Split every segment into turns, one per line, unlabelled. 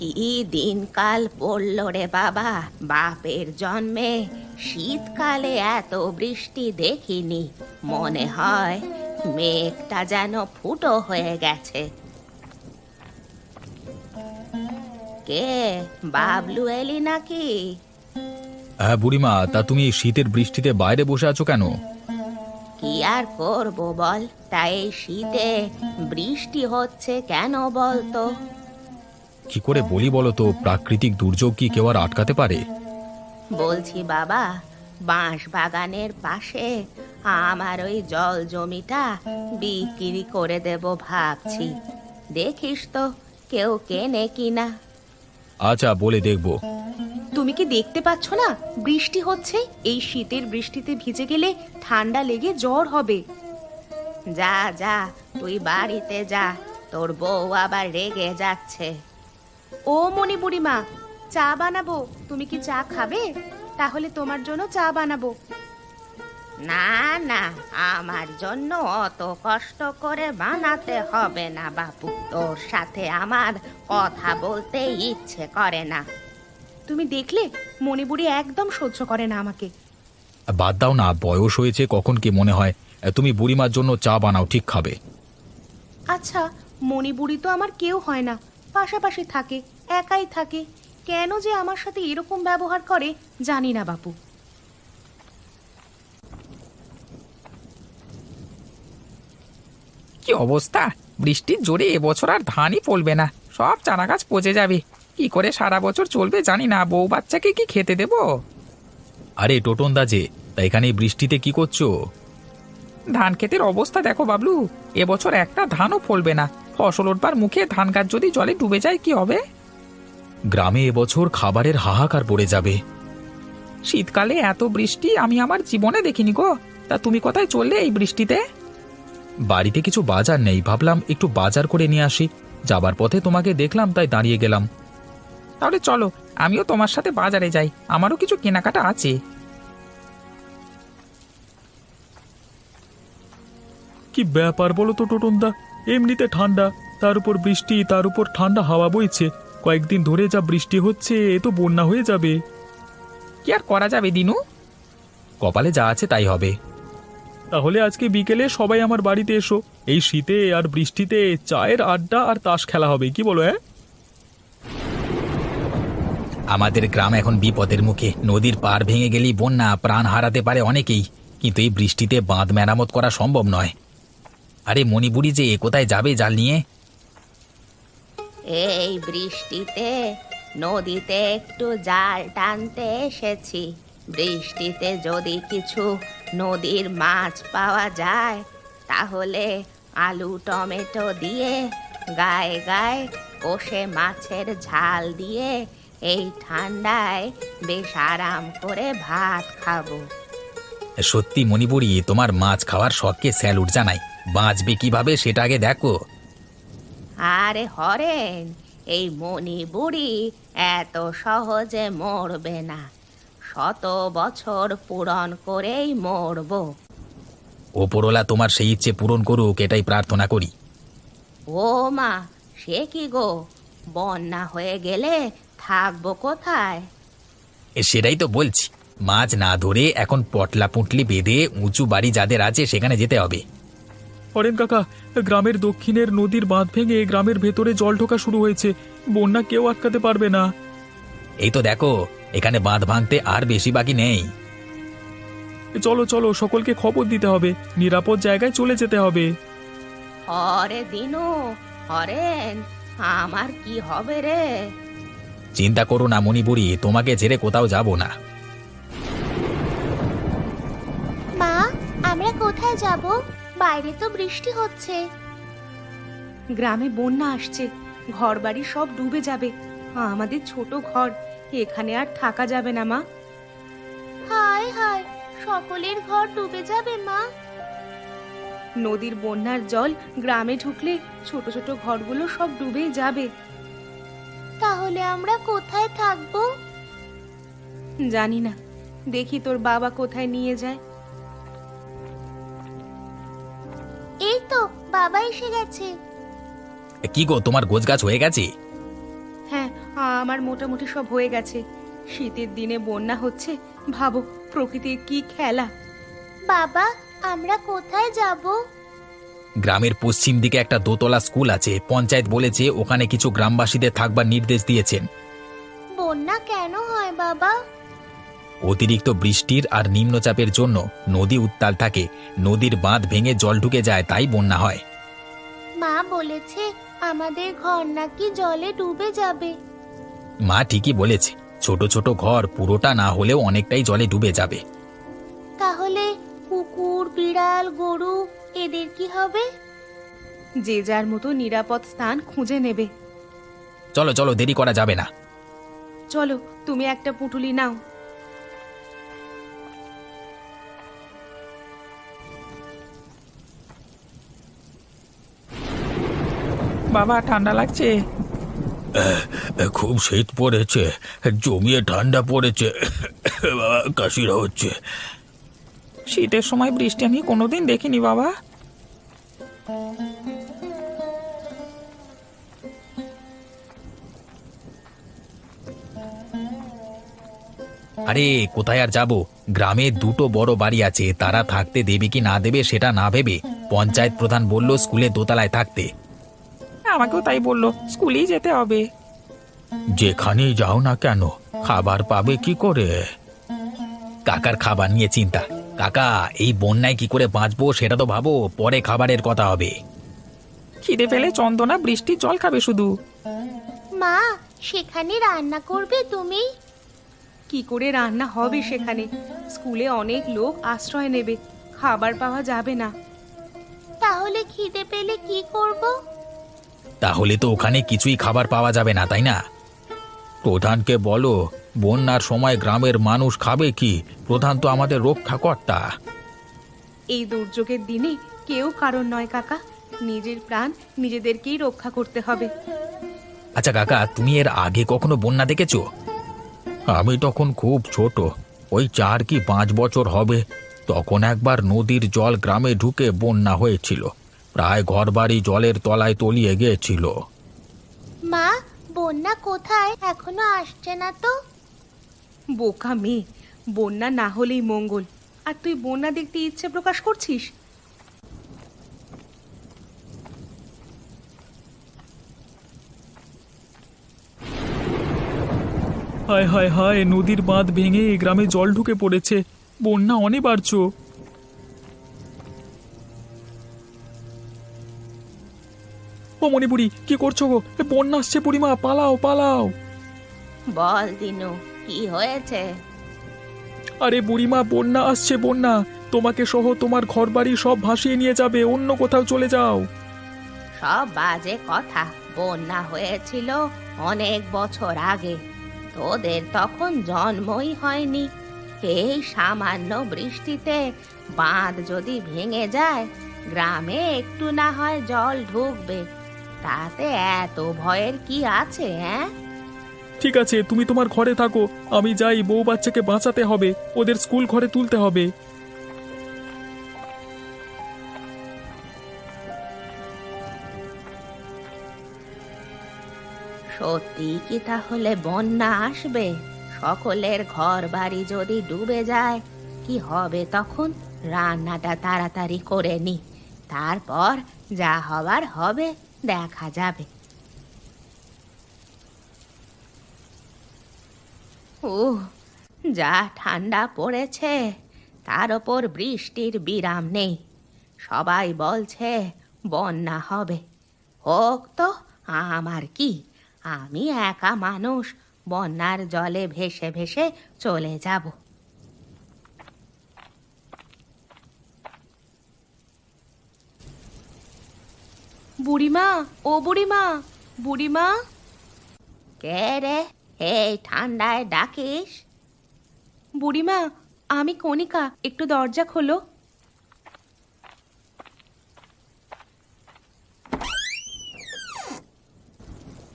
কি দিনকাল পড়ল রে বাবা, বাপের জন্মে শীতকালে এত বৃষ্টি দেখিনি। মনে হয় মেঘটা যেন ফুটো হয়ে গেছে। কে, বাবলু এলি নাকি?
হ্যাঁ বুড়িমা, তা তুমি এই শীতের বৃষ্টিতে বাইরে বসে আছো কেন?
কি আর করবো বল, তাই এই শীতে বৃষ্টি হচ্ছে কেন বলতো?
কি করে বলি বলো তো, প্রাকৃতিক দুর্যোগ কি কেউ আর আটকাতে পারে?
বলছি বাবা, বাঁশ বাগানের পাশে আমার ওই জল জমিটা বিক্রি করে দেব ভাবছি। দেখিস তো কেউ কেনে কিনা।
আচ্ছা, বলে দেখবো।
তুমি কি দেখতে পাচ্ছ না বৃষ্টি হচ্ছে? এই শীতের বৃষ্টিতে ভিজে গেলে ঠান্ডা লেগে জ্বর হবে। যা যা, তুই বাড়িতে যা, তোর বউ আবার রেগে যাচ্ছে। ও মনি বুড়িমা, চা বানাবো, তুমি কি চা খাবে? তাহলে তোমার জন্য চা বানাবো। না না, আমার জন্য অত কষ্ট করে বানাতে হবে না বাপু, তোর সাথে আমার কথা বলতে ইচ্ছে করে না। তুমি দেখলে মণিবুড়ি একদম সহ্য করে না আমাকে।
বাদ দাও না, বয়স হয়েছে, কখন কি মনে হয়। তুমি বুড়িমার জন্য চা বানাও, ঠিক খাবে।
আচ্ছা, মণিবুড়ি তো আমার কেউ হয় না, পাশাপাশি থাকে, একাই থাকে, কেন যে আমার সাথে এরকম ব্যবহার করে জানি না বাপু।
কি অবস্থা! বৃষ্টির জোরে এবছর আর ধানই ফলবে না, সব চারা গাছ পচে যাবে। কি করে সারা বছর চলবে জানি না, বউ বাচ্চাকে কি খেতে দেব?
আরে টোটন দা যে, তা এখানে এই বৃষ্টিতে কি করছো?
ধান ক্ষেতের অবস্থা দেখো বাবলু, এবছর একটা ধানও ফলবে না। ফসল ওঠবার মুখে ধান গাছ যদি জলে ডুবে যায় কি হবে?
গ্রামে এবছর খাবারের হাহাকার পড়ে যাবে।
শীতকালে এত বৃষ্টি আমি আমার জীবনে দেখিনি গো। তা তুমি কোথায় চললে এই বৃষ্টিতে?
বাড়িতে কিছু বাজার নেই, ভাবলাম একটু বাজার করে নিয়ে আসি। যাবার পথে তোমাকে দেখলাম, তাই দাঁড়িয়ে গেলাম।
তাহলে চলো, আমিও তোমার সাথে বাজারে যাই, আমারও কিছু কেনাকাটা আছে।
কি ব্যাপার বলো তো টোটন দা, এমনিতে ঠান্ডা, তার উপর বৃষ্টি, তার উপর ঠান্ডা হাওয়া বইছে। কয়েকদিন ধরে যা বৃষ্টি হচ্ছে, এ তো বন্যা হয়ে যাবে।
কি আর করা যাবে দিনু?
কপালে যা আছে তাই হবে। তাহলে আজকে বিকেলে সবাই আমার বাড়িতে এসো। এই শীতে আর বৃষ্টিতে চায়ের আড্ডা আর তাস খেলা হবে, কি বলো?
আমাদের গ্রাম এখন বিপদের মুখে, নদীর পাড় ভেঙে গেলেই বন্যা, প্রাণ হারাতে পারে অনেকেই। কিন্তু এই বৃষ্টিতে বাঁধ মেরামত করা সম্ভব নয়। আরে মণিপুরি যে কোথায় যাবে জাল নিয়ে?
এই বৃষ্টিতে নদীতে একটু জাল টানতে এসেছি। বৃষ্টিতে যদি কিছু নদীর মাছ পাওয়া যায় তাহলে আলু টমেটো দিয়ে গায়ে গায়ে কষে মাছের ঝাল দিয়ে এই ঠান্ডায় বেশ আরাম করে ভাত খাবো।
সত্যি মণিপুরি, তোমার মাছ খাওয়ার শখকে স্যালুট জানাই। বাঁচবে কিভাবে সেটা আগে দেখো।
আরে হরেন, এই মণি বুড়ি এত সহজে মরবে না, 100 বছর পূরণ করেই মরবো।
ওপরওয়ালা তোমার সেই ইচ্ছে পূরণ করুক, এটাই প্রার্থনা করি।
ও মা, সে কি গো, বন্যা হয়ে গেলে থাকবো কোথায়?
সেটাই তো বলছি, মাছ না ধরে এখন পটলা পুঁটলি বেঁধে উঁচু বাড়ি যাদের আছে সেখানে যেতে হবে।
হরেন কাকা, গ্রামের দক্ষিণের নদীর বাঁধ ভেঙে গ্রামের ভেতরে জল ঢোকা শুরু হয়েছে। বন্যা কেউ আটকাতে পারবে না।
এই তো দেখো, এখানে বাঁধ ভাঙতে আর বেশি বাকি নেই।
চলো চলো, সকলকে খবর দিতে হবে, নিরাপদ জায়গায় চলে যেতে হবে।
হরে দিনু, হরেন, আমার কি হবে রে?
চিন্তা করো না মণিপুরি, তোমাকে ছেড়ে কোথাও যাব না।
মা, আমরা কোথায় যাব? বাইরে তো বৃষ্টি হচ্ছে।
গ্রামে বন্যা আসছে, ঘরবাড়ি সব ডুবে যাবে। আমাদের ছোট ঘর, এখানে আর থাকা যাবে না মা।
হায় হায়, সকলের ঘর ডুবে যাবে মা।
নদীর বন্যার জল গ্রামে ঢুকলে ছোট ছোট ঘরগুলো সব ডুবেই যাবে।
তাহলে আমরা কোথায় থাকবো?
জানি না, দেখি তোর বাবা কোথায় নিয়ে যায়।
এই তো বাবা এসে গেছে।
কি গো, তোমার গোছগাছ হয়ে গেছে?
হ্যাঁ, আমার মোটামুটি সব হয়ে গেছে। শীতের দিনে বন্যা হচ্ছে, ভাবো প্রকৃতির কি খেলা।
বাবা, আমরা কোথায় যাব?
গ্রামের পশ্চিম দিকে একটা দোতলা স্কুল আছে, পঞ্চায়েত বলেছে ওখানে কিছু গ্রামবাসীদের থাকবার নির্দেশ দিয়েছেন।
বন্যা কেন হয় বাবা?
অতিরিক্ত বৃষ্টির আর নিম্নচাপের জন্য নদী উত্তাল থাকে, নদীর বাঁধ ভেঙে জল ঢুকে যায়, তাই বন্যা হয়।
মা বলেছে আমাদের ঘর নাকি জলে ডুবে যাবে।
মা ঠিকই বলেছে, ছোট ছোট ঘর পুরোটা না হলেও অনেকটাই জলে ডুবে যাবে।
তাহলে কুকুর, বিড়াল, গরু এদের কি হবে?
যে যার মতো নিরাপদ স্থান খুঁজে নেবে।
চলো চলো, দেরি করা যাবে না।
চলো, তুমি একটা পুঁটুলি নাও।
বাবা, ঠান্ডা লাগছে।
খুব শীত পড়েছে, জমিয়ে ঠান্ডা পড়েছে, কাশিরা হচ্ছে।
শীতের সময় বৃষ্টি আমি কোনোদিন দেখিনি বাবা।
আরে কোথায় আর যাব, গ্রামে দুটো বড় বাড়ি আছে, তারা থাকতে দেবে কি না দেবে সেটা না ভেবে পঞ্চায়েত প্রধান বলল স্কুলে দোতলায় থাকতে।
আমাকেও তাই বললো, স্কুলেই যেতে হবে।
যেখানেই যাও না কেন, খাবার পাবে কি করে? কাকার খাবার নিয়ে চিন্তা। কাকা, এই বন্যায় কি করে বাঁচবো সেটা তো ভাবো, পরে খাবারের কথা হবে।
খিদে পেলে চন্দনা বৃষ্টির জল খাবে শুধু।
মা, সেখানে রান্না করবে তুমি?
কি করে রান্না হবে সেখানে? স্কুলে অনেক লোক আশ্রয় নেবে, খাবার পাওয়া যাবে না।
তাহলে খিদে পেলে কি করব?
তাহলে তো ওখানে কিছুই খাবার পাওয়া যাবে না, তাই না? প্রধানকে বলো, বন্যার সময় গ্রামের মানুষ খাবে কি? প্রধান তো আমাদের রক্ষাকর্তা।
এই দুর্যোগের দিনে কেউ কারণ নয় কাকা, নিজের প্রাণ নিজেদেরকেই রক্ষা করতে হবে।
আচ্ছা কাকা, তুমি এর আগে কখনো বন্যা দেখেছো? আমি তখন খুব ছোট, ওই 4 কি 5 বছর হবে। তখন একবার নদীর জল গ্রামে ঢুকে বন্যা হয়েছিল, প্রায় ঘরবাড়ি জলের তলায় তলিয়ে গিয়েছিল।
মা, বন্যা কোথায়? এখনো আসছে না তো।
বোকা মেয়ে, বন্যা না হলেই মঙ্গল, আর তুই বন্যা দেখতে ইচ্ছে প্রকাশ করছিস?
হায় হায় হায়, নদীর বাঁধ ভেঙে গ্রামে জল ঢুকে পড়েছে, বন্যা অনিবার্য। ও মণিপুরি, কি করছো গো? বন্যা আসছে বুড়িমা, পালাও পালাও।
বল দিনু, কি হয়েছে?
আরে বুড়িমা, বন্যা আসছে, বন্যা তোমাকে সহ তোমার ঘরবাড়ি সব ভাসিয়ে নিয়ে যাবে, অন্য কোথাও চলে যাও।
সব বাজে কথা। বন্যা হয়েছিল অনেক বছর আগে, তোদের তখন জন্মই হয়নি। এই সামান্য বৃষ্টিতে বাঁধ যদি ভেঙে যায়, গ্রামে একটু না হয় জল ঢুকবে, তাতে এত ভয়ের কি আছে? হ্যাঁ,
ঠিক আছে, তুমি তোমার ঘরে থাকো, আমি যাই, বউ বাচ্চাকে বাঁচাতে হবে, ওদের স্কুল ঘরে তুলতে হবে।
সত্যি কি তাহলে বন্যা আসবে? সকলের ঘর বাড়ি যদি ডুবে যায়, কি হবে তখন? রান্নাটা তাড়াতাড়ি করে নি, তারপর যা হবার হবে দেখা যাবে। ও, যা ঠান্ডা পড়েছে, তার ওপর বৃষ্টির বিরাম নেই। সবাই বলছে বন্যা হবে। হোক তো, আমার কি? আমি একা মানুষ, বন্যার জলে ভেসে ভেসে চলে যাব। বুড়িমা, ও বুড়িমা, বুড়িমা। কে রে, এই ঠান্ডায় ডাকিস? বুড়িমা, আমি কণিকা, একটু দরজা খোলো।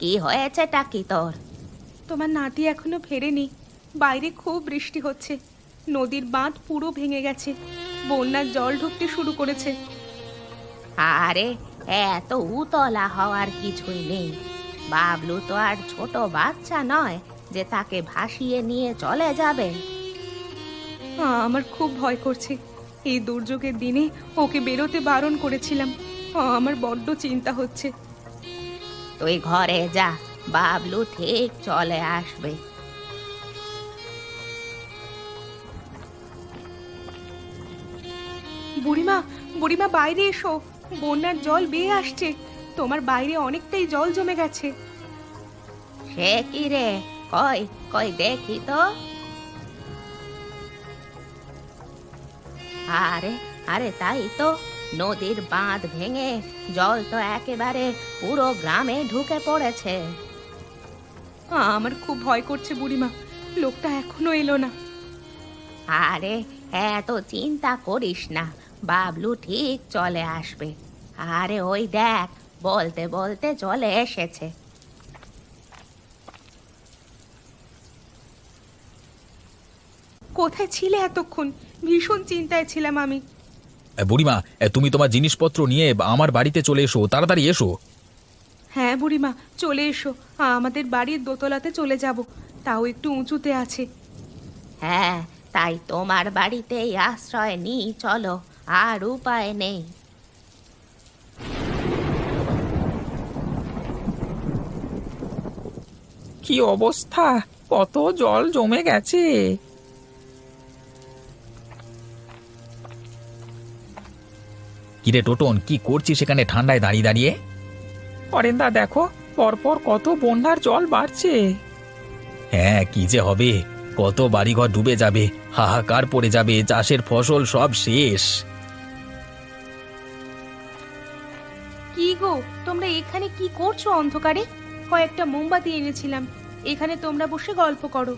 কি হয়েছে টাকি তোর? তোমার নাতি এখনো ফেরেনি, বাইরে খুব বৃষ্টি হচ্ছে, নদীর বাঁধ পুরো ভেঙে গেছে, বন্যার জল ঢুকতে শুরু করেছে। আরে এত উতলা হওয়ার কিছুই নেই, বাবলু তো আর ছোট বাচ্চা নয় যে তাকে ভাসিয়ে নিয়ে চলে যাবে। আমার খুব ভয় করছে। এই দুর্যোগের দিনে ওকে বেরোতে বারণ করেছিলাম। আমার বড্ড চিন্তা হচ্ছে। তুই ঘরে যা, বাবলু ঠিক চলে আসবে। বুড়িমা, বুড়িমা বাইরে এসো, বন্যার জল বেয়ে আসছে। তোমার বাইরে অনেকটাই জল জমে গেছে। সে কি রে, কই কই দেখি তো। আরে আরে তাই তো, নদীর বাঁধ ভেঙে জল তো একেবারে পুরো গ্রামে ঢুকে পড়েছে। আমার খুব ভয় করছে বুড়িমা, লোকটা এখনো এলো না। আরে এত চিন্তা করিস না, বাবলু ঠিক চলে আসবে। আরে ওই দেখ, বলতে বলতে চলে এসেছে। কোথায় ছিলে এতক্ষণ? ভীষণ চিন্তায় ছিলাম আমি।
বুড়িমা, তুমি তোমার জিনিসপত্র নিয়ে আমার বাড়িতে চলে এসো, তাড়াতাড়ি এসো।
হ্যাঁ বুড়িমা, চলে এসো। আমাদের বাড়ির দোতলাতে চলে যাব, তাও একটু উঁচুতে আছে। হ্যাঁ, তাই তোমার বাড়িতেই আশ্রয় নিই চলো, আর উপায় নেই।
কি অবস্থা, কত জল জমে গেছে।
কিরে টোটন, কি করছিস সেখানে ঠান্ডায় দাঁড়িয়ে দাঁড়িয়ে?
অরেন্দা দেখো, পরপর কত বন্যার জল বাড়ছে।
হ্যাঁ, কি যে হবে, কত বাড়িঘর ডুবে যাবে, হাহাকার পড়ে যাবে, চাষের ফসল সব শেষ।
কি গো, তোমরা এখানে কি করছো অন্ধকারে? কয়েকটা মোমবাতি এনেছিলাম, এখানে তোমরা বসে গল্প করো।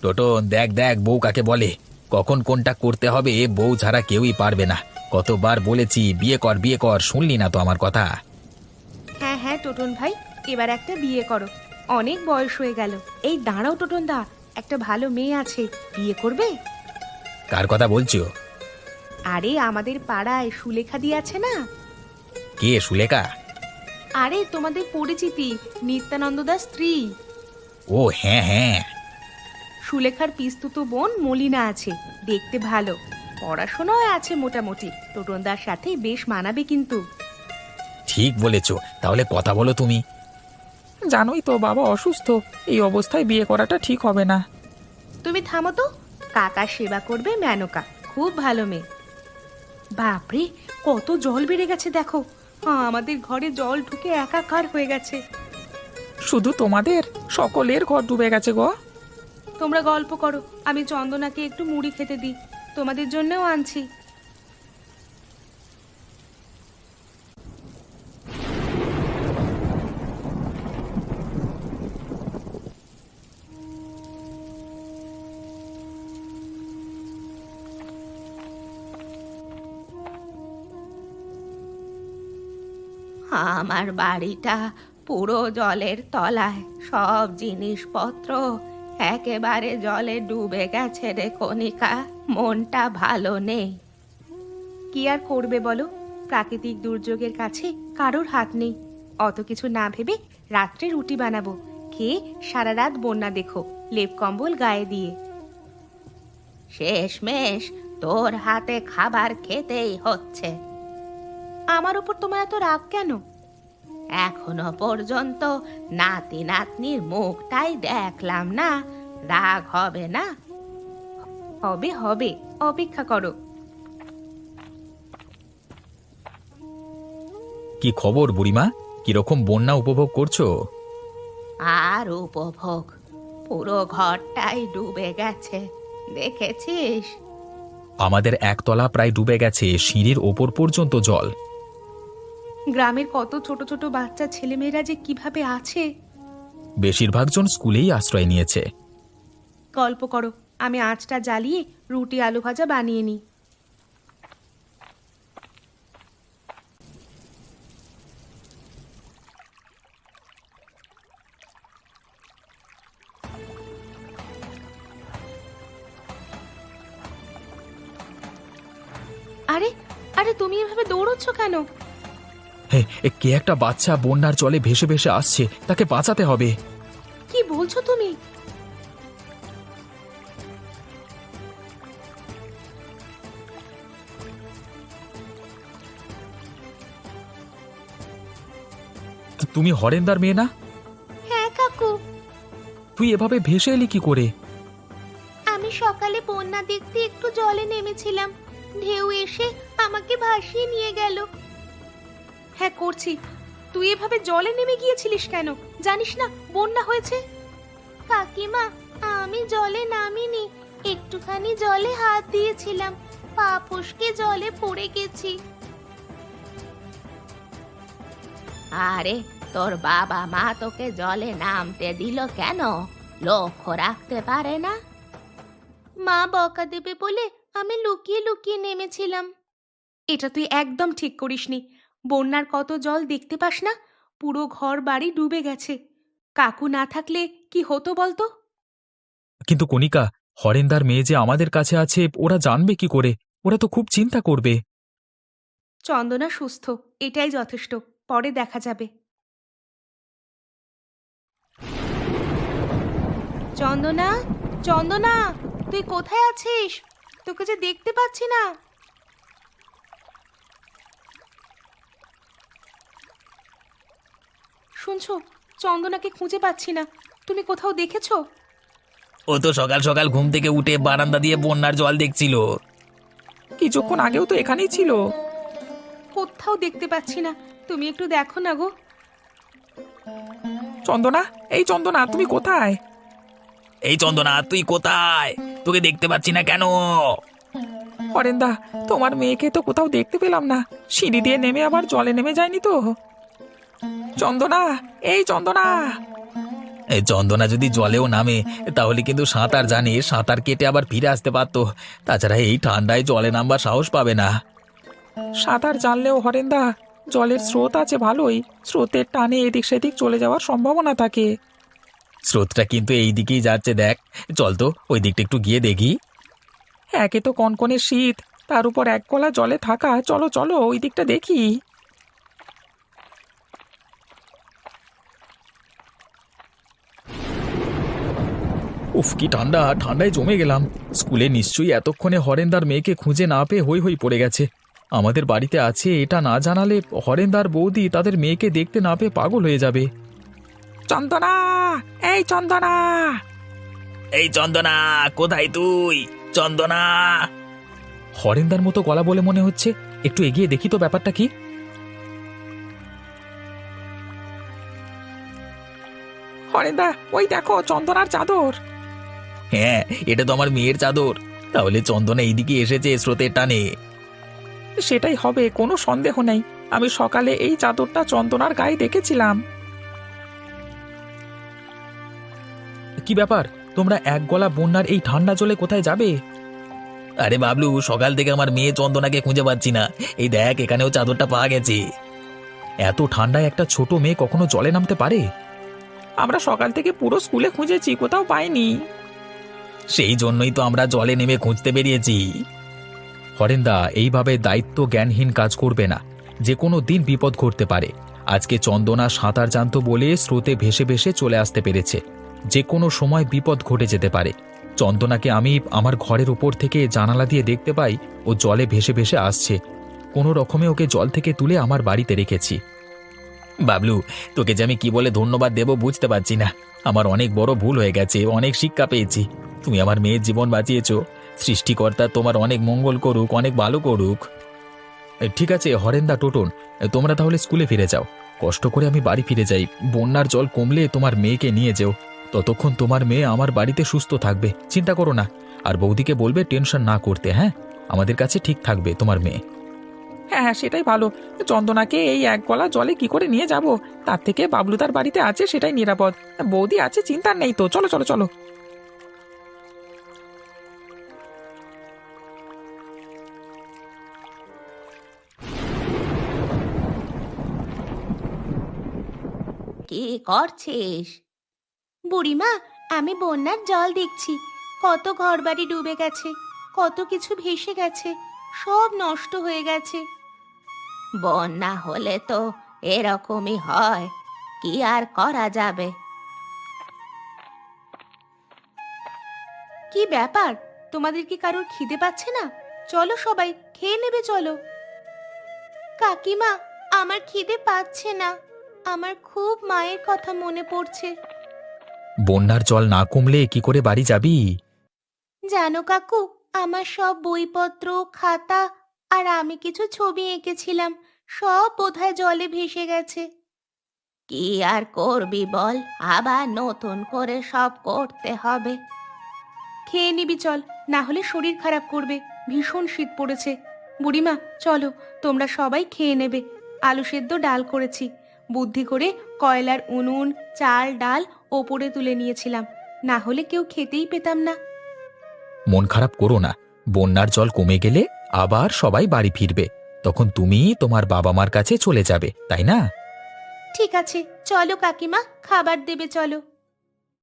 টোটন দেখ দেখ, বউ কাকে বলে, কখন কোনটা করতে হবে বউ ছাড়া কেউই পারবে না। কতবার বলেছি বিয়ে কর বিয়ে কর, শুনলি না তো আমার কথা।
হ্যাঁ হ্যাঁ টোটন ভাই, এবার একটা বিয়ে করো, অনেক বয়স হয়ে গেল। এই দাঁড়াও টোটন দা, একটা ভালো মেয়ে আছে, বিয়ে করবে?
কার কথা বলছো?
আরে আমাদের পাড়ায় সুলেখা দি আছে না?
কে সুলেখা?
আরে তোমাদের পরিচিতি, নিত্যানন্দ দাস স্ত্রী।
ও হ্যাঁ হ্যাঁ।
সুলেখার পিস্তুতো বোন মলিনা আছে, দেখতে ভালো, পড়াশোনাও আছে মোটামুটি। টোটনদার সাথে বেশ মানাবে কিন্তু।
ঠিক বলেছ, তাহলে কথা বলো তুমি।
জানোই তো বাবা অসুস্থ, এই অবস্থায় বিয়ে করাটা ঠিক হবে না।
তুমি থামো তো, কাকার সেবা করবে মেনকা, খুব ভালো মেয়ে। বাপরে, কত জল বেড়ে গেছে দেখো। আমাদের ঘরে জল ঢুকে একাকার হয়ে গেছে।
শুধু তোমাদের, সকলের ঘর ডুবে গেছে গো।
তোমরা গল্প করো, আমি চন্দনাকে একটু মুড়ি খেতে দিই, তোমাদের জন্যও আনছি। আমার বাড়িটা পুরো জলের তলায়, সব জিনিসপত্র একেবারে জলে ডুবে গেছে রে কণিকা, মনটা ভালো নেই। কি আর করবে বলো, প্রাকৃতিক দুর্যোগের কাছে কারোর হাত নেই। অত কিছু না ভেবে রাত্রে রুটি বানাবো, খেয়ে সারা রাত বন্যা দেখো, লেপ কম্বল গায়ে দিয়ে। শেষমেশ তোর হাতে খাবার খেতেই হচ্ছে। আমার উপর তোমার এত রাগ কেন? এখনো পর্যন্ত নাতি নাতনির মুখটাই দেখলাম না, রাগ হবে না? হবে হবে, অপেক্ষা করো।
কি খবর বুড়িমা, কিরকম বন্যা উপভোগ করছো?
আর উপভোগ, পুরো ঘরটাই ডুবে গেছে, দেখেছিস?
আমাদের একতলা প্রায় ডুবে গেছে, সিঁড়ির ওপর পর্যন্ত জল।
গ্রামের কত ছোট ছোট বাচ্চা ছেলেমেয়েরা যে কিভাবে আছে।
বেশিরভাগ জন স্কুলেই আশ্রয় নিয়েছে।
গল্প করো, আমি আঁচটা জ্বালিয়ে রুটি আলু ভাজা বানিয়ে নিই। আরে আরে, তুমি এভাবে দৌড়চ্ছ কেন?
কে একটা বাচ্চা বন্যার জলে ভেসে ভেসে আসছে, তাকে বাঁচাতে হবে।
কি বলছো তুমি?
তুমি হরেন্দার মেয়ে না?
হ্যাঁ কাকু,
তুই এভাবে ভেসে এলি কি করে?
আমি সকালে বন্যা দেখতে একটু জলে নেমেছিলাম, ঢেউ এসে আমাকে ভাসিয়ে নিয়ে গেল।
হ্যাঁ করছি। তুই এভাবে জলে নেমে গিয়েছিলিস কেন? জানিস না বন্যা হয়েছে?
কাকিমা, আমি জলে নামিনি, একটুখানি জলে হাত দিয়েছিলাম, পা ফসকে জলে পড়ে গেছি।
আরে তোর বাবা মা তোকে জলে নামতে দিল কেন? লক্ষ্য রাখতে পারে না?
মা বকা দেবে বলে আমি লুকিয়ে লুকিয়ে নেমেছিলাম।
এটা তুই একদম ঠিক করিসনি। বন্যার কত জল দেখতে পাস না? পুরো ঘর বাড়ি ডুবে গেছে। কাকু না থাকলে কি হতো বলতো?
কিন্তু কণিকা, হরেন্দার মেয়ে যে আমাদের কাছে আছে ওরা জানবে কি করে? ওরা তো খুব চিন্তা করবে।
চন্দনা সুস্থ, এটাই যথেষ্ট। পরে দেখা যাবে। চন্দনা, চন্দনা, তুই কোথায় আছিস? তোকে যে দেখতে পাচ্ছি না। শুনছো, চন্দনাকে খুঁজে পাচ্ছি না। তুমি কোথাও দেখেছো?
ও তো সকাল সকাল ঘুম থেকে উঠে বারান্দা দিয়ে বন্যার জল দেখছিল।
কিছুক্ষণ আগেও তো এখানেই ছিল।
কোথাও দেখতে পাচ্ছি না। তুমি একটু দেখো না গো।
চন্দনা, এই চন্দনা, তুমি কোথায়?
এই চন্দনা, তুই কোথায়? তোকে দেখতে পাচ্ছি না কেন?
হরেন্দা, তোমার মেয়েকে তো কোথাও দেখতে পেলাম না। সিঁড়ি দিয়ে নেমে আবার জলে নেমে যায়নি তো? চন্দনা, এই চন্দনা।
এই চন্দনা যদি জলেও নামে তাহলে কিন্তু সাঁতার জানে, সাঁতার কেটে আবার ফিরে আসতে পারতো। তাছাড়া এই ঠান্ডায় জলে নামবার সাহস পাবে না।
সাঁতার জানলেও হরেন্দা, জলের স্রোত আছে ভালোই, স্রোতের টানে এদিক সেদিক চলে যাওয়ার সম্ভাবনা থাকে।
স্রোতটা কিন্তু এই দিকেই যাচ্ছে, দেখ। চল তো ওই দিকটা একটু গিয়ে দেখি।
একে তো কনকনে শীত, তার উপর এক গলা জলে থাকা। চলো চলো ওই দিকটা দেখি।
উফ, কি ঠান্ডা! ঠান্ডায় জমে গেলাম। স্কুলে নিশ্চয়ই এতক্ষণে হরেন্দার মেয়েকে খুঁজে না পেয়ে হই হই পড়ে গেছে। আমাদের বাড়িতে আছে এটা না জানালে হরেন্দার বৌদি তাদের মেয়েকে দেখতে না পেয়ে পাগল হয়ে যাবে।
চন্দনা, এই চন্দনা।
এই চন্দনা, কোথায় তুই? চন্দনা!
হরেন্দার মতো গলা বলে মনে হচ্ছে। একটু এগিয়ে দেখি তো ব্যাপারটা কি।
হরেন্দা, ওই দেখো চন্দনার চাদর।
হ্যাঁ, এটা তো আমার মেয়ের চাদর। তাহলে চন্দনা এইদিকে এসেছে স্রোতের টানে।
সেটাই হবে, কোনো সন্দেহ নেই। আমি সকালে এই চাদরটা চন্দনার গায়ে দেখেছিলাম।
কি ব্যাপার? তোমরা এক গলা বন্যার এই ঠান্ডা জলে কোথায় যাবে?
আরে বাবলু, সকাল থেকে আমার মেয়ে চন্দনাকে খুঁজে পাচ্ছি না। এই দেখ, এখানেও চাদরটা পাওয়া গেছে।
এত ঠান্ডায় একটা ছোট মেয়ে কখনো জলে নামতে পারে?
আমরা সকাল থেকে পুরো স্কুলে খুঁজেছি, কোথাও পাইনি।
সেই জন্যই তো আমরা জলে নেমে খুঁজতে বেরিয়েছি।
হরেন্দা, এইভাবে দায়িত্ব জ্ঞানহীন কাজ করবে না। যে কোনো দিন বিপদ ঘটতে পারে। আজকে চন্দনা সাঁতার জানতো বলে স্রোতে ভেসে ভেসে চলে আসতে পেরেছে। যে কোনো সময় বিপদ ঘটে যেতে পারে। চন্দনাকে আমি আমার ঘরের উপর থেকে জানালা দিয়ে দেখতে পাই ও জলে ভেসে ভেসে আসছে। কোনো রকমে ওকে জল থেকে তুলে আমার বাড়িতে রেখেছি।
বাবলু, তোকে যে আমি কি বলে ধন্যবাদ দেব বুঝতে পারছি না। আমার অনেক বড় ভুল হয়ে গেছে, অনেক শিক্ষা পেয়েছি। তুমি আমার মেয়ের জীবন বাঁচিয়েছো। সৃষ্টিকর্তা তোমার অনেক মঙ্গল করুক, অনেক ভালো করুক।
ঠিক আছে হরেন্দা, টোটন, তোমরা তাহলে স্কুলে ফিরে যাও। কষ্ট করে আমি বাড়ি ফিরে যাই। বন্যার জল কমলে তোমার মেয়েকে নিয়ে যেও। ততক্ষণ তোমার মেয়ে আমার বাড়িতে সুস্থ থাকবে, চিন্তা করো না। আর বৌদিকে বলবে টেনশন না করতে। হ্যাঁ, আমাদের কাছে ঠিক থাকবে তোমার মেয়ে।
হ্যাঁ হ্যাঁ, সেটাই ভালো। চন্দনাকে এই এক গলা জলে কি করে নিয়ে যাব? তার থেকে বাবলু তার বাড়িতে আছে, সেটাই নিরাপদ। বৌদি আছে, চিন্তা নেই তো। চলো চলো চলো।
কি করছিস?
বুড়িমা, আমি বন্যার জল দেখছি। কত ঘরবাড়ি ডুবে গেছে, কত কিছু ভেসে গেছে, সব নষ্ট হয়ে গেছে।
বন্যা হলে তো এরকমই হয়, কি আর করা যাবে। কি ব্যাপার, তোমাদের কি কারোর খিদে পাচ্ছে না? চলো সবাই খেয়ে নেবে, চলো।
কাকিমা, আমার খিদে পাচ্ছে না। আমার খুব মায়ের কথা মনে পড়ছে।
বন্যার জল না কমলে কি করে বাড়ি যাবি?
জানো কাকু, আমার সব বইপত্র, খাতা আর আমি কিছু ছবি এঁকেছিলাম, সব বোধহয় জলে ভেসে গেছে।
কি আর করবি বল, আবার নতুন করে সব করতে হবে। খেয়ে নিবি চল, না হলে শরীর খারাপ করবে। ভীষণ শীত পড়েছে। বুড়িমা, চলো, তোমরা সবাই খেয়ে নেবে। আলু সেদ্ধ ডাল করেছি, বুদ্ধি করে কয়লার উনুন, চাল ডাল ওপরে তুলে নিয়েছিলাম, না হলে কেউ খেতেই পেতাম না।
মন খারাপ করো না, বন্যার জল কমে গেলে আবার সবাই বাড়ি ফিরবে। তখন তুমি তোমার বাবা মার কাছে চলে যাবে, তাই না?
ঠিক আছে, চলো কাকিমা, খাবার দেবে চলো।